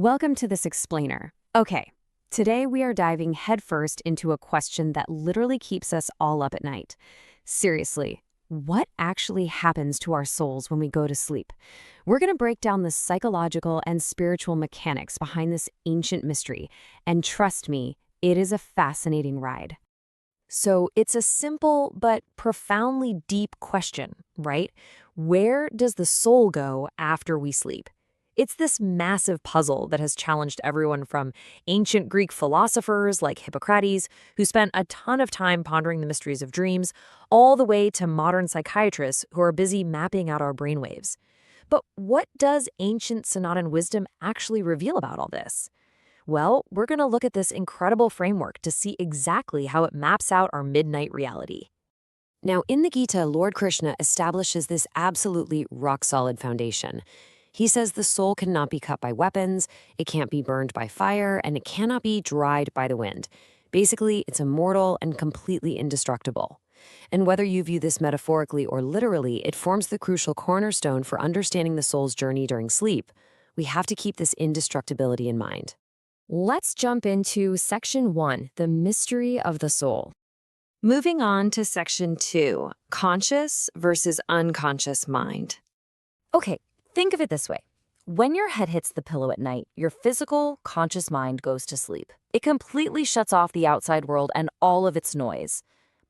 Welcome to this explainer. Okay, today we are diving headfirst into a question that literally keeps us all up at night. Seriously, what actually happens to our souls when we go to sleep? We're going to break down the psychological and spiritual mechanics behind this ancient mystery, and trust me, it is a fascinating ride. So it's a simple but profoundly deep question, right? Where does the soul go after we sleep? It's this massive puzzle that has challenged everyone from ancient Greek philosophers like Hippocrates, who spent a ton of time pondering the mysteries of dreams, all the way to modern psychiatrists who are busy mapping out our brainwaves. But what does ancient Sonotan wisdom actually reveal about all this? Well, we're going to look at this incredible framework to see exactly how it maps out our midnight reality. Now, in the Gita, Lord Krishna establishes this absolutely rock-solid foundation. He says the soul cannot be cut by weapons, it can't be burned by fire, and it cannot be dried by the wind. Basically, it's immortal and completely indestructible. And whether you view this metaphorically or literally, it forms the crucial cornerstone for understanding the soul's journey during sleep. We have to keep this indestructibility in mind. Let's jump into Section 1, the mystery of the soul. Moving on to Section 2, conscious versus unconscious mind. Okay, think of it this way. When your head hits the pillow at night, your physical, conscious mind goes to sleep. It completely shuts off the outside world and all of its noise.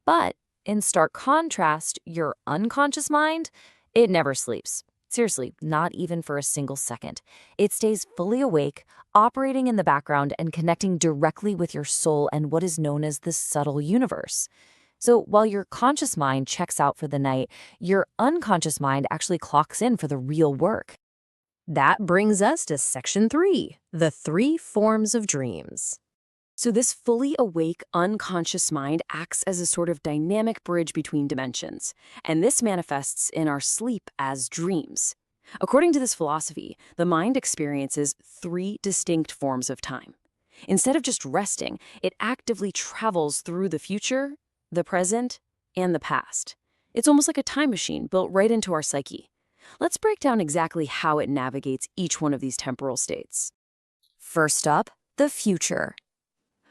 But in stark contrast, your unconscious mind, it never sleeps. Seriously, not even for a single second. It stays fully awake, operating in the background and connecting directly with your soul and what is known as the subtle universe. So while your conscious mind checks out for the night, your unconscious mind actually clocks in for the real work. That brings us to Section 3, the 3 forms of dreams. So this fully awake, unconscious mind acts as a sort of dynamic bridge between dimensions, and this manifests in our sleep as dreams. According to this philosophy, the mind experiences 3 distinct forms of time. Instead of just resting, it actively travels through the future, the present, and the past. It's almost like a time machine built right into our psyche. Let's break down exactly how it navigates each one of these temporal states. First up, the future.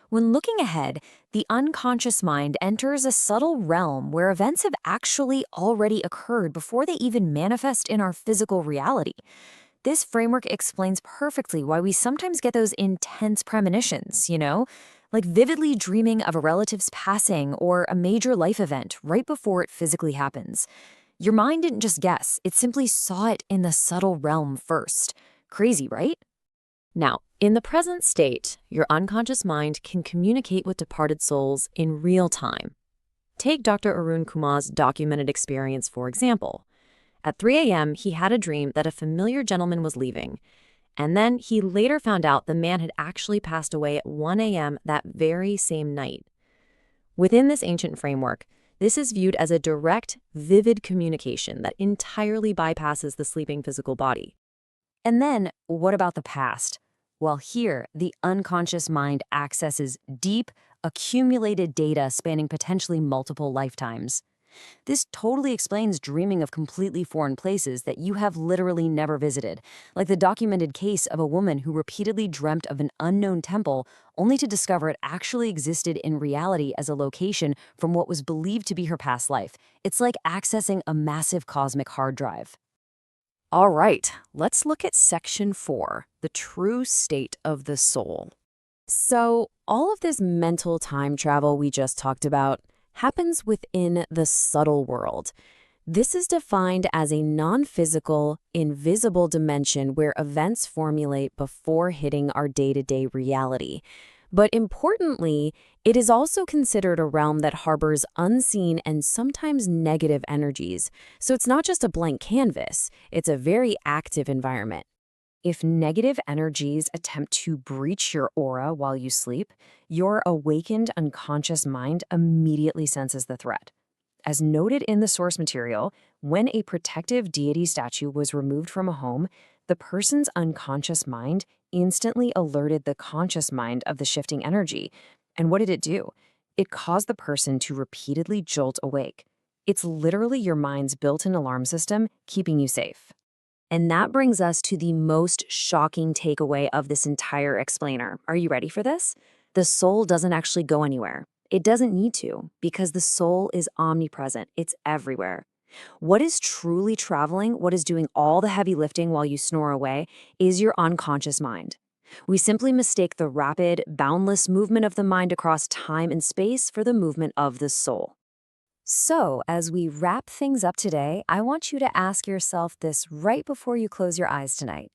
When looking ahead, the unconscious mind enters a subtle realm where events have actually already occurred before they even manifest in our physical reality. This framework explains perfectly why we sometimes get those intense premonitions, like vividly dreaming of a relative's passing or a major life event right before it physically happens. Your mind didn't just guess, it simply saw it in the subtle realm first. Crazy, right? Now, in the present state, your unconscious mind can communicate with departed souls in real time. Take Dr. Arun Kumar's documented experience, for example. At 3 a.m., he had a dream that a familiar gentleman was leaving, and then he later found out the man had actually passed away at 1 a.m. that very same night. Within this ancient framework, this is viewed as a direct, vivid communication that entirely bypasses the sleeping physical body. And then, what about the past? Well, here, the unconscious mind accesses deep, accumulated data spanning potentially multiple lifetimes. This totally explains dreaming of completely foreign places that you have literally never visited, like the documented case of a woman who repeatedly dreamt of an unknown temple only to discover it actually existed in reality as a location from what was believed to be her past life. It's like accessing a massive cosmic hard drive. All right, let's look at Section 4, the true state of the soul. So, all of this mental time travel we just talked about happens within the subtle world. This is defined as a non-physical, invisible dimension where events formulate before hitting our day-to-day reality. But importantly, it is also considered a realm that harbors unseen and sometimes negative energies. So it's not just a blank canvas, it's a very active environment. If negative energies attempt to breach your aura while you sleep, your awakened unconscious mind immediately senses the threat. As noted in the source material, when a protective deity statue was removed from a home, the person's unconscious mind instantly alerted the conscious mind of the shifting energy. And what did it do? It caused the person to repeatedly jolt awake. It's literally your mind's built-in alarm system keeping you safe. And that brings us to the most shocking takeaway of this entire explainer. Are you ready for this? The soul doesn't actually go anywhere. It doesn't need to, because the soul is omnipresent. It's everywhere. What is truly traveling, what is doing all the heavy lifting while you snore away, is your unconscious mind. We simply mistake the rapid, boundless movement of the mind across time and space for the movement of the soul. So, as we wrap things up today, I want you to ask yourself this right before you close your eyes tonight.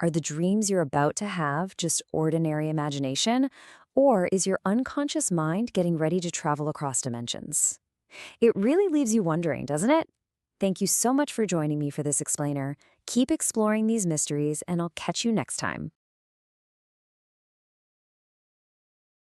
Are the dreams you're about to have just ordinary imagination, or is your unconscious mind getting ready to travel across dimensions? It really leaves you wondering, doesn't it? Thank you so much for joining me for this explainer. Keep exploring these mysteries, and I'll catch you next time.